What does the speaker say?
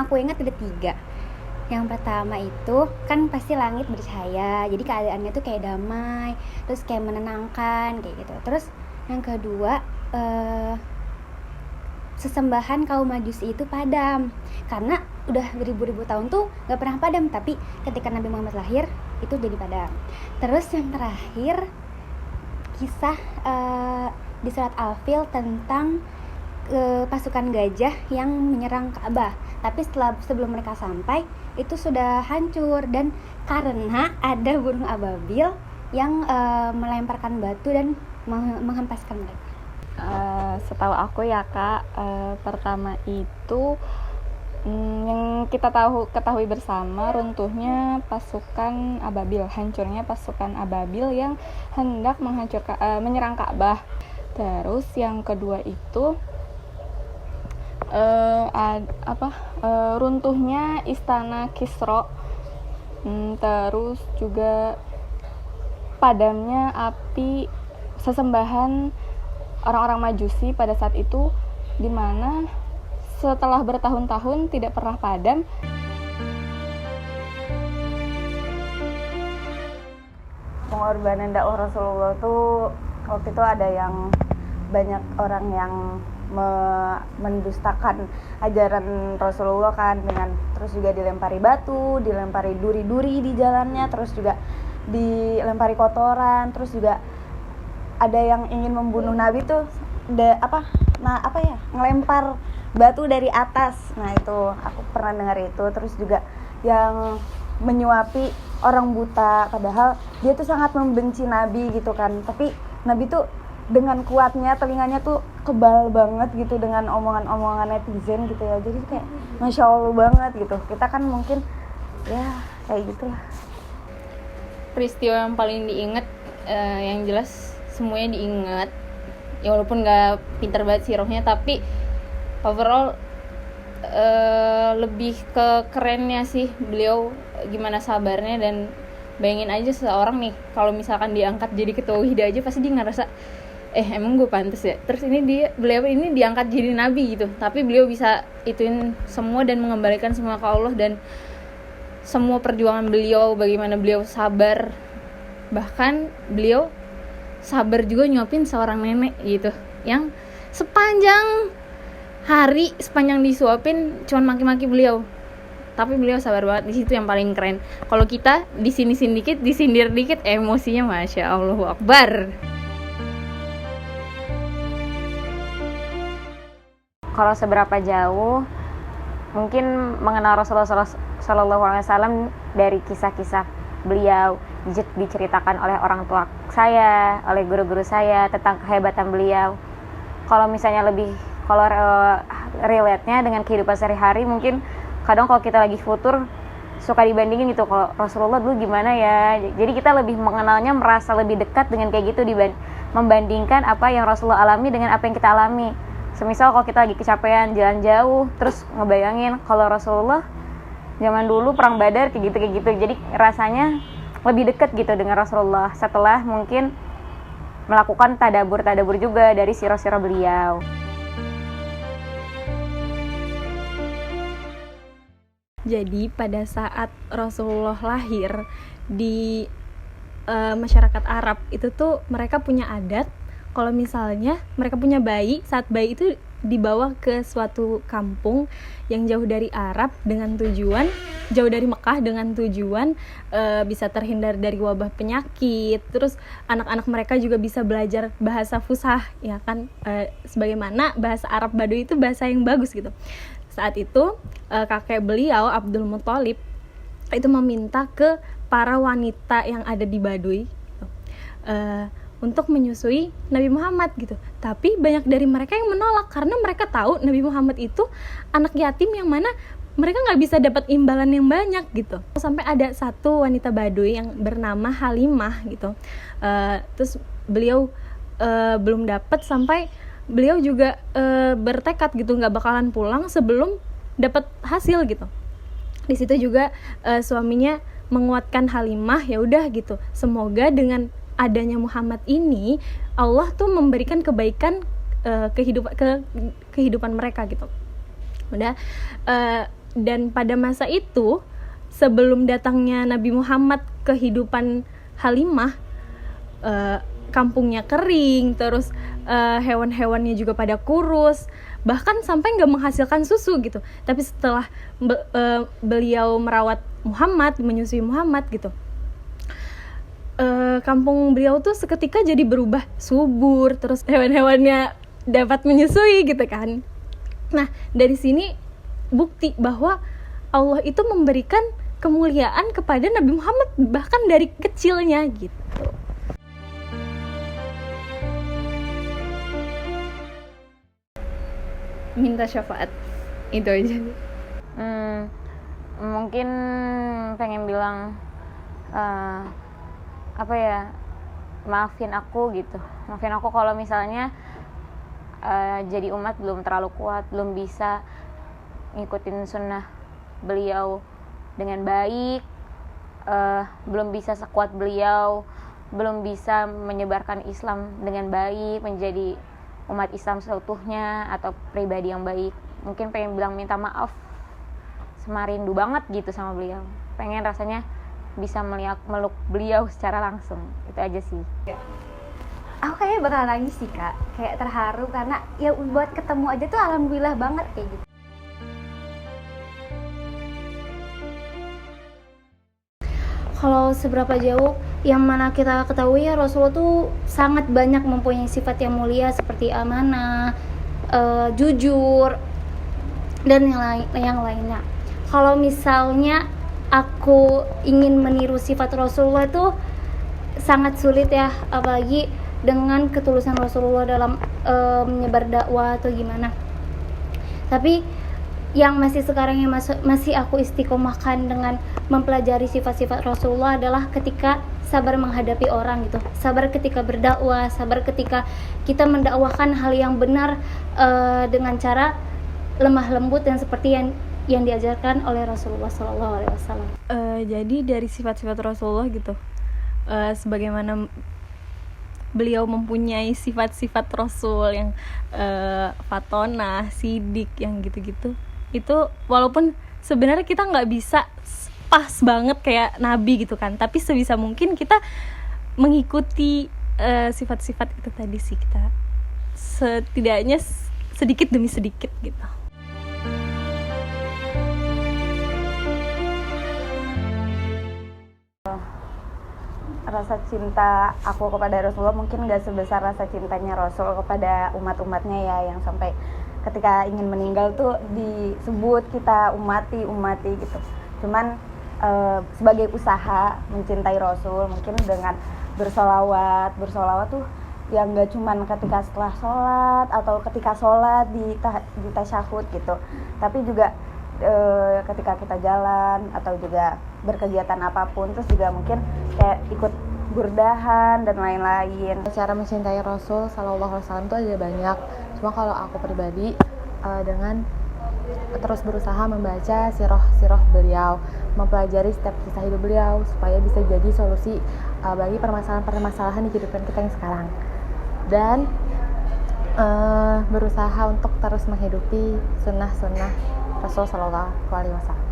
aku ingat ada 3. Yang pertama itu kan pasti langit bercahaya, jadi keadaannya tuh kayak damai, terus kayak menenangkan kayak gitu. Terus yang kedua, sesembahan kaum Majusi itu padam karena udah beribu-ribu tahun tuh nggak pernah padam, tapi ketika Nabi Muhammad lahir itu jadi padam. Terus yang terakhir kisah di surat Al-Fil tentang pasukan gajah yang menyerang Ka'bah, tapi sebelum mereka sampai itu sudah hancur, dan karena ada burung ababil yang melemparkan batu dan menghempaskan mereka. Setahu aku ya Kak, pertama itu yang kita ketahui bersama, runtuhnya pasukan ababil, hancurnya pasukan ababil yang hendak menyerang Ka'bah. Terus yang kedua itu runtuhnya istana Kisra, terus juga padamnya api sesembahan orang-orang Majusi pada saat itu, di mana setelah bertahun-tahun tidak pernah padam. Pengorbanan dakwah Rasulullah tuh waktu itu ada yang banyak orang yang mendustakan ajaran Rasulullah kan, dengan terus juga dilempari batu, dilempari duri-duri di jalannya, terus juga dilempari kotoran, terus juga ada yang ingin membunuh Nabi tuh ngelempar batu dari atas. Nah itu aku pernah dengar itu. Terus juga yang menyuapi orang buta, padahal dia tuh sangat membenci Nabi gitu kan, tapi Nabi tuh dengan kuatnya telinganya tuh kebal banget gitu dengan omongan-omongan netizen gitu ya. Jadi kayak Masya Allah banget gitu. Kita kan mungkin ya kayak gitulah. Peristiwa yang paling diingat, yang jelas semuanya diingat ya, walaupun gak pintar banget sirahnya, tapi overall lebih ke kerennya sih beliau, gimana sabarnya. Dan bayangin aja seseorang nih kalau misalkan diangkat jadi ketua Wihda aja, pasti dia ngerasa emang gue pantas ya. Terus beliau ini diangkat jadi nabi gitu, tapi beliau bisa ituin semua dan mengembalikan semua ke Allah. Dan semua perjuangan beliau, bagaimana beliau sabar, bahkan beliau sabar juga nyuapin seorang nenek gitu, yang sepanjang hari, sepanjang disuapin cuman maki-maki beliau, tapi beliau sabar banget. Di situ yang paling keren. Kalau kita disini-sini dikit, disindir dikit, emosinya Masya Allahu Akbar. Kalau seberapa jauh mungkin mengenal Rasulullah SAW dari kisah-kisah beliau, diceritakan oleh orang tua saya, oleh guru-guru saya tentang kehebatan beliau. Kalau misalnya kalau relate-nya dengan kehidupan sehari-hari, mungkin kadang kalau kita lagi futur suka dibandingin gitu, kalau Rasulullah dulu gimana ya. Jadi kita lebih mengenalnya, merasa lebih dekat dengan kayak gitu membandingkan apa yang Rasulullah alami dengan apa yang kita alami. Semisal kalau kita lagi kecapean jalan jauh, terus ngebayangin kalau Rasulullah zaman dulu perang Badar kayak gitu. Jadi rasanya lebih dekat gitu dengan Rasulullah setelah mungkin melakukan tadabur juga dari sirah-sirah beliau. Jadi pada saat Rasulullah lahir di masyarakat Arab itu tuh mereka punya adat, kalau misalnya mereka punya bayi, saat bayi itu dibawa ke suatu kampung yang jauh dari Arab dengan tujuan, jauh dari Mekah dengan tujuan bisa terhindar dari wabah penyakit. Terus anak-anak mereka juga bisa belajar bahasa fusah, ya kan, sebagaimana bahasa Arab Baduy itu bahasa yang bagus gitu. Saat itu kakek beliau Abdul Muthalib itu meminta ke para wanita yang ada di Baduy gitu, untuk menyusui Nabi Muhammad gitu. Tapi banyak dari mereka yang menolak karena mereka tahu Nabi Muhammad itu anak yatim yang mana mereka nggak bisa dapat imbalan yang banyak gitu. Sampai ada satu wanita Baduy yang bernama Halimah gitu. Terus beliau belum dapat, sampai beliau juga bertekad gitu nggak bakalan pulang sebelum dapat hasil gitu. Di situ juga suaminya menguatkan Halimah, ya udah gitu, semoga dengan adanya Muhammad ini Allah tuh memberikan kebaikan kehidupan mereka gitu. Udah Dan pada masa itu, sebelum datangnya Nabi Muhammad, kehidupan Halimah, kampungnya kering, terus hewan-hewannya juga pada kurus, bahkan sampai nggak menghasilkan susu gitu. Tapi setelah beliau merawat Muhammad, menyusui Muhammad gitu, kampung beliau tuh seketika jadi berubah subur, terus hewan-hewannya dapat menyusui gitu kan. Nah, dari sini bukti bahwa Allah itu memberikan kemuliaan kepada Nabi Muhammad bahkan dari kecilnya gitu. Minta syafaat itu aja. Mungkin pengen bilang apa ya, maafin aku gitu, maafin aku kalau misalnya jadi umat belum terlalu kuat, belum bisa ngikutin sunnah beliau dengan baik, belum bisa sekuat beliau, belum bisa menyebarkan Islam dengan baik, menjadi umat Islam seutuhnya atau pribadi yang baik. Mungkin pengen bilang minta maaf, semarindu banget gitu sama beliau, pengen rasanya bisa meluk beliau secara langsung. Itu aja sih. Aku kayaknya bakal nangis sih Kak, kayak terharu karena ya buat ketemu aja tuh alhamdulillah banget kayak gitu. Kalau seberapa jauh, yang mana kita ketahui ya Rasulullah tuh sangat banyak mempunyai sifat yang mulia seperti amanah, jujur, dan yang lainnya. Kalau misalnya aku ingin meniru sifat Rasulullah tuh sangat sulit ya, apalagi dengan ketulusan Rasulullah dalam menyebar dakwah atau gimana. Tapi yang sekarang yang masih aku istiqomahkan dengan mempelajari sifat-sifat Rasulullah adalah ketika sabar menghadapi orang gitu, sabar ketika berdakwah, sabar ketika kita mendakwahkan hal yang benar dengan cara lemah lembut dan seperti yang diajarkan oleh Rasulullah SAW. Jadi dari sifat-sifat Rasulullah gitu, sebagaimana beliau mempunyai sifat-sifat Rasul yang fatonah, sidik, yang gitu-gitu. Itu walaupun sebenarnya kita nggak bisa pas banget kayak Nabi gitu kan, tapi sebisa mungkin kita mengikuti sifat-sifat itu tadi sih, kita setidaknya sedikit demi sedikit gitu. Rasa cinta aku kepada Rasulullah mungkin gak sebesar rasa cintanya Rasul kepada umat-umatnya ya, yang sampai ketika ingin meninggal tuh disebut kita umati gitu. Cuman sebagai usaha mencintai Rasul mungkin dengan bersolawat tuh yang gak cuman ketika setelah sholat atau ketika sholat di tasyahud gitu, tapi juga ketika kita jalan atau juga berkegiatan apapun, terus juga mungkin kayak ikut burdahan dan lain-lain. Cara mencintai Rasul Sallallahu Alaihi Wasallam itu ada banyak. Cuma kalau aku pribadi dengan terus berusaha membaca sirah beliau, mempelajari setiap kisah hidup beliau supaya bisa jadi solusi bagi permasalahan-permasalahan di kehidupan kita yang sekarang. Dan berusaha untuk terus menghidupi sunnah-sunnah Rasul Sallallahu Alaihi Wasallam.